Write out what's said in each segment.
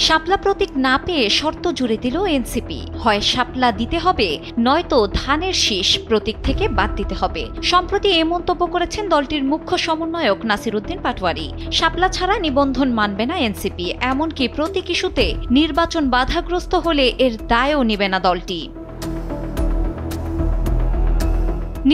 শাপলা প্রতীক না পেয়ে শর্ত জুড়ে দিল এনসিপি। হয় শাপলা দিতে হবে, নয়তো ধানের শীষ প্রতীক থেকে বাদ দিতে হবে। সম্প্রতি এ মন্তব্য করেছেন দলটির মুখ্য সমন্বয়ক নাসিরউদ্দিন পাটোয়ারি। শাপলা ছাড়া নিবন্ধন মানবে না এনসিপি, এমনকি প্রতীক ইস্যুতে নির্বাচন বাধাগ্রস্ত হলে এর দায়ও নেবে না দলটি।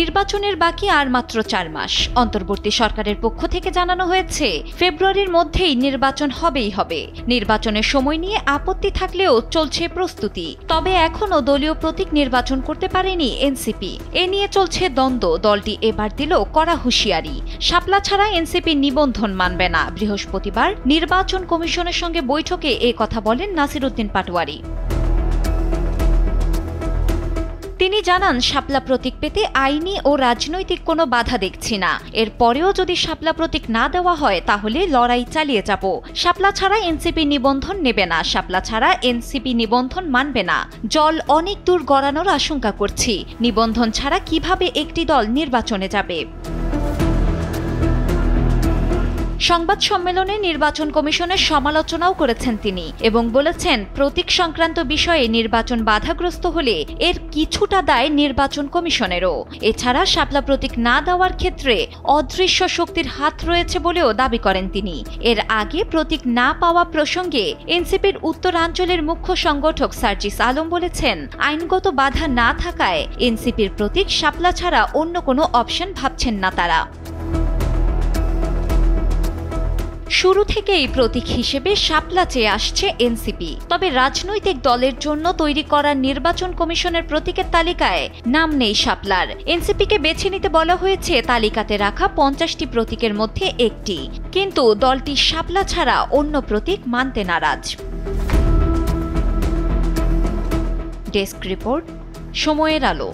নির্বাচনের বাকি আর মাত্র 4 মাস। অন্তর্বর্তী সরকারের পক্ষ থেকে জানানো হয়েছে ফেব্রুয়ারির মধ্যেই নির্বাচন হবেই হবে। নির্বাচনের সময় নিয়ে আপত্তি থাকলেও চলছে প্রস্তুতি। তবে এখনও দলীয় প্রতীক নির্বাচন করতে পারেনি এনসিপি। এ নিয়ে চলছে দ্বন্দ্ব। দলটি এবার দিল কড়া হুঁশিয়ারি, শাপলা ছাড়া এনসিপি নিবন্ধন মানবে না। বৃহস্পতিবার নির্বাচন কমিশনের সঙ্গে বৈঠকে এ কথা বলেন নাসিরউদ্দিন পাটোয়ারি। তিনি জানান, শাপলা প্রতীক পেতে আইনি ও রাজনৈতিক কোনো বাধা দেখছি না। এরপরেও যদি শাপলা প্রতীক না দেওয়া হয় তাহলে লড়াই চালিয়ে যাব। শাপলা ছাড়া এনসিপি নিবন্ধন নেবে না, শাপলা ছাড়া এনসিপি নিবন্ধন মানবে না। জল অনেক দূর গড়ানোর আশঙ্কা করছি। নিবন্ধন ছাড়া কিভাবে একটি দল নির্বাচনে যাবে? সংবাদ সম্মেলনে নির্বাচন কমিশনের সমালোচনাও করেছেন তিনি এবং বলেছেন, প্রতীক সংক্রান্ত বিষয়ে নির্বাচন বাধাগ্রস্ত হলে এর কিছুটা দায় নির্বাচন কমিশনেরও। এছাড়া শাপলা প্রতীক না দেওয়ার ক্ষেত্রে অদৃশ্য শক্তির হাত রয়েছে বলেও দাবি করেন তিনি। এর আগে প্রতীক না পাওয়া প্রসঙ্গে এনসিপির উত্তরাঞ্চলের মুখ্য সংগঠক সার্জিস আলম বলেছেন, আইনগত বাধা না থাকায় এনসিপির প্রতীক শাপলা ছাড়া অন্য কোনো অপশন ভাবছেন না তারা। শুরু থেকেই প্রতীক হিসেবে শাপলা চেয়ে আসছে এনসিপি। তবে রাজনৈতিক দলের জন্য তৈরি করা নির্বাচন কমিশনের প্রতীকের তালিকায় নাম নেই শাপলার। এনসিপিকে বেছে নিতে বলা হয়েছে তালিকাতে রাখা 50টি প্রতীকের মধ্যে একটি, কিন্তু দলটি শাপলা ছাড়া অন্য প্রতীক মানতে নারাজ। ডেস্ক রিপোর্ট, সময়ের আলো।